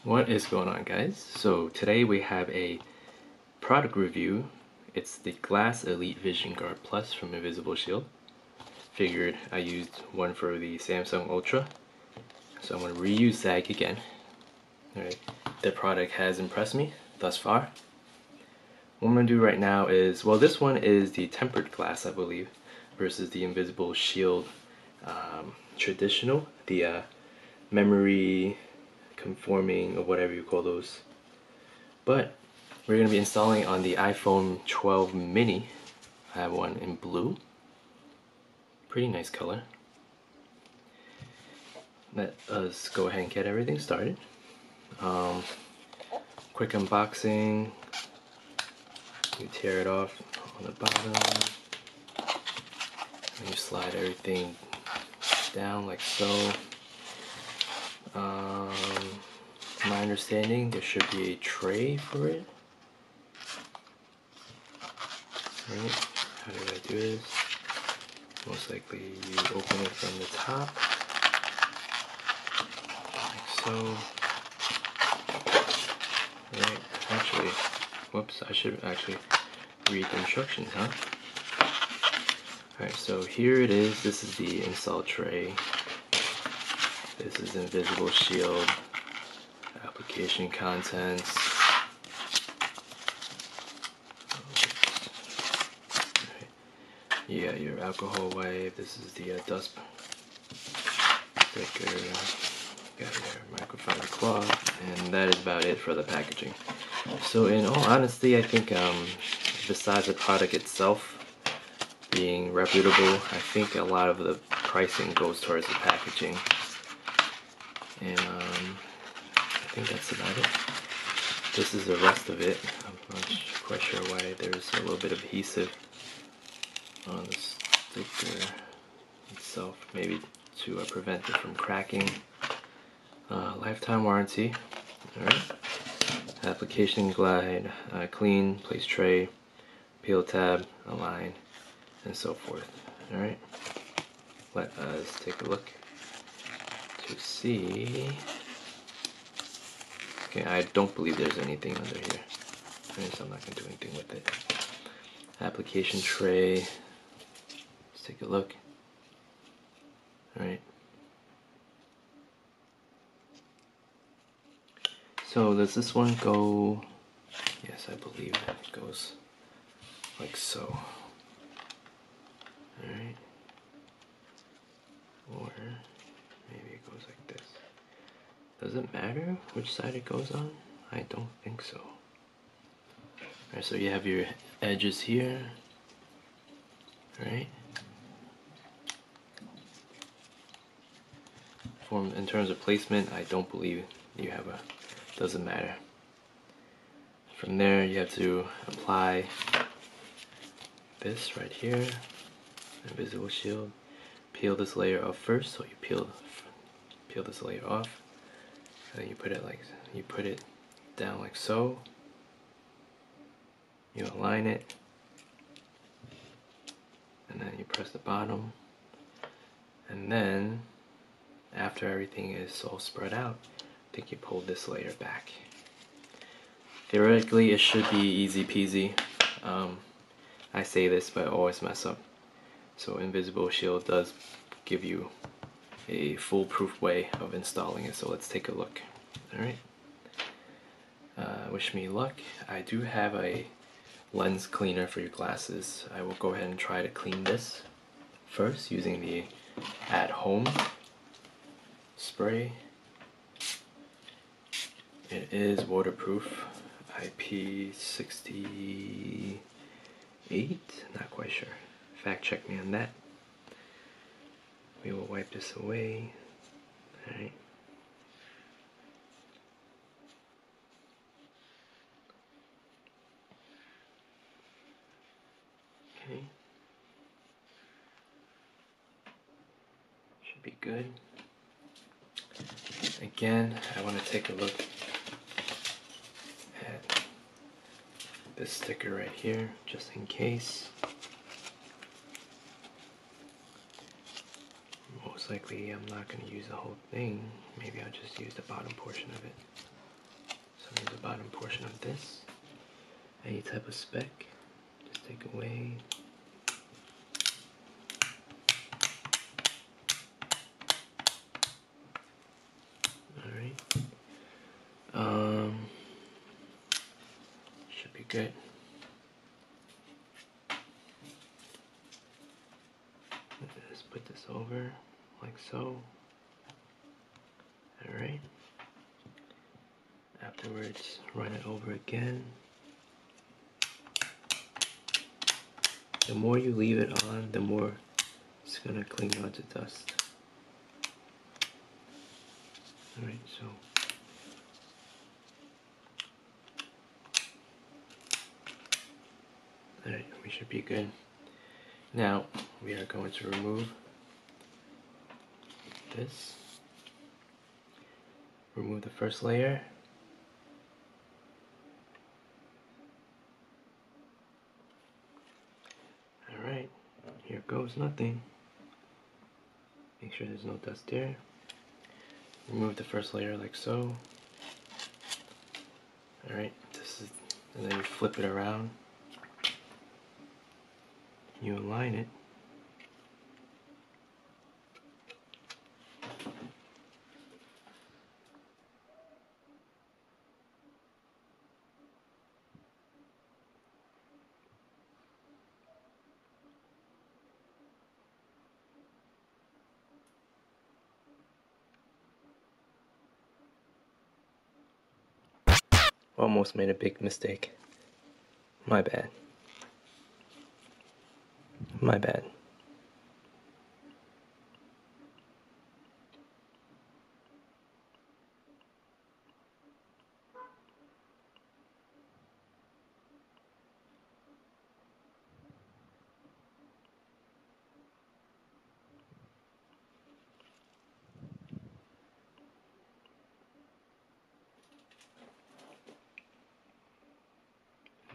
What is going on, guys? So today we have a product review. It's the Glass Elite VisionGuard Plus from InvisibleShield. Figured I used one for the Samsung Ultra, so I'm going to reuse ZAGG again. Alright, the product has impressed me thus far. What I'm going to do right now is, well, this one is the tempered glass, I believe, versus the InvisibleShield traditional, the memory conforming or whatever you call those. But we're going to be installing on the iPhone 12 mini. I have one in blue. Pretty nice color. Let us go ahead and get everything started. Quick unboxing. You tear it off on the bottom. And you slide everything down like so. My understanding, there should be a tray for it. Right? How did I do this? Most likely you open it from the top, like so. Right? Actually, whoops, I should actually read the instructions, huh? Alright, so here it is. This is the install tray. This is InvisibleShield, application contents. You got your alcohol wipe. This is the dust sticker. Got your microfiber cloth, and that is about it for the packaging. So in all honesty, I think besides the product itself being reputable, I think a lot of the pricing goes towards the packaging. And I think that's about it. This is the rest of it. I'm not quite sure why there's a little bit of adhesive on the sticker itself, maybe to prevent it from cracking. Lifetime warranty. Alright. Application guide, clean, place tray, peel tab, align, and so forth. Alright. Let us take a look to see. Okay, I don't believe there's anything under here, so I'm not going to do anything with it. Application tray. Let's take a look. Alright. So does this one go? Yes, I believe it goes like so. Alright. Or maybe it goes like this. Does it matter which side it goes on? I don't think so. Alright, so you have your edges here. Right? In terms of placement, I don't believe you have a, doesn't matter. From there you have to apply this right here, InvisibleShield. Peel this layer off first, so you peel this layer off, and then you put it down like so. You align it, and then you press the bottom, and then after everything is all spread out, I think you pull this layer back. Theoretically, it should be easy peasy. I say this, but I always mess up. So InvisibleShield does give you a foolproof way of installing it. So let's take a look. Alright. Wish me luck. I do have a lens cleaner for your glasses. I will go ahead and try to clean this first using the at-home spray. It is waterproof, IP68, not quite sure. Fact check me on that. We will wipe this away. Alright. Okay. Should be good. Again, I want to take a look at this sticker right here, just in case. Most likely I'm not going to use the whole thing. Maybe I'll just use the bottom portion of it. Here's the bottom portion of this. Any type of speck, just take away. Alright. Should be good. Just put this over like so. Alright. Afterwards, run it over again. The more you leave it on, the more it's gonna cling onto dust. Alright, so alright, we should be good. Now we are going to remove this. Remove the first layer. Alright, here goes nothing. Make sure there's no dust there. Remove the first layer like so. Alright, and then you flip it around. You align it. Almost made a big mistake. My bad. My bad.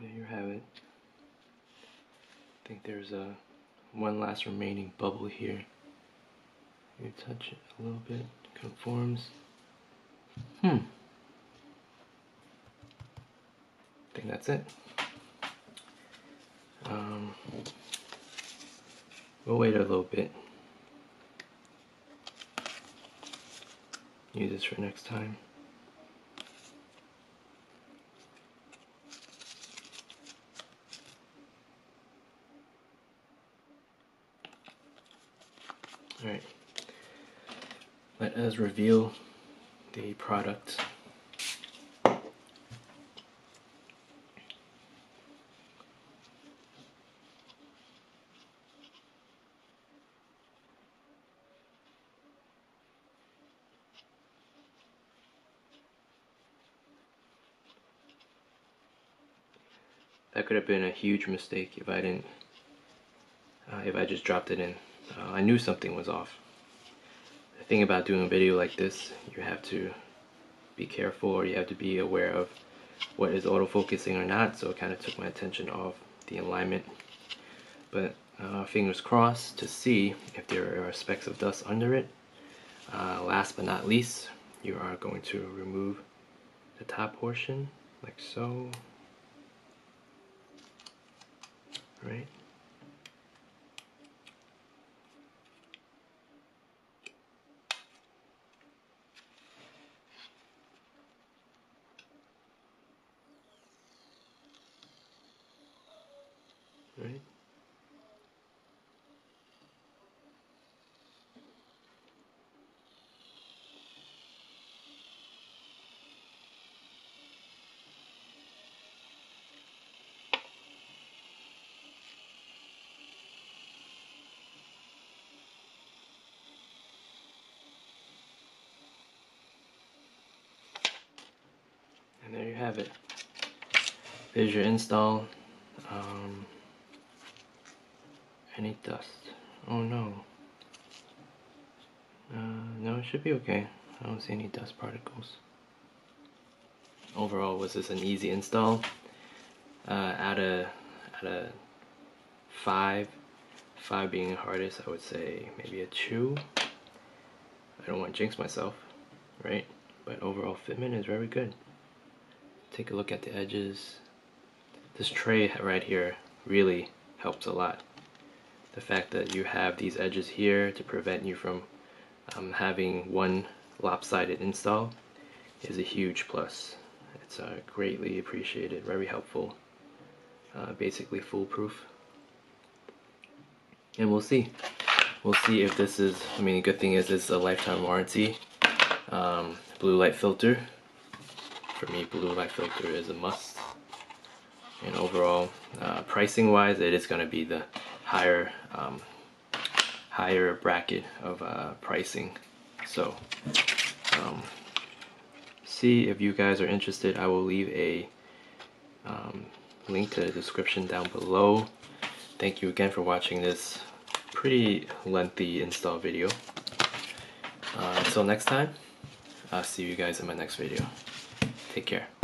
There you have it. I think there's one last remaining bubble here. You touch it a little bit, conforms. I think that's it. We'll wait a little bit. Use this for next time. Alright, let us reveal the product. That could have been a huge mistake if I didn't, if I just dropped it in. I knew something was off. The thing about doing a video like this, you have to be careful, or you have to be aware of what is autofocusing or not, so it kind of took my attention off the alignment. But fingers crossed to see if there are specks of dust under it. Last but not least, you are going to remove the top portion, like so. Right? Right? And there you have it. There's your install. Any dust? Oh no. No, it should be okay. I don't see any dust particles. Overall, was this an easy install? Out of 5 being the hardest, I would say maybe a 2. I don't want to jinx myself, right? But overall fitment is very good. take a look at the edges. This tray right here really helps a lot. The fact that you have these edges here to prevent you from having one lopsided install is a huge plus. It's greatly appreciated, very helpful, basically foolproof. And we'll see if this is, I mean, the good thing is it's a lifetime warranty. Blue light filter, for me blue light filter is a must. And overall, pricing wise, it is going to be the higher bracket of pricing. So see if you guys are interested. I will leave a link to the description down below. Thank you again for watching this pretty lengthy install video. Until next time, I'll see you guys in my next video. Take care.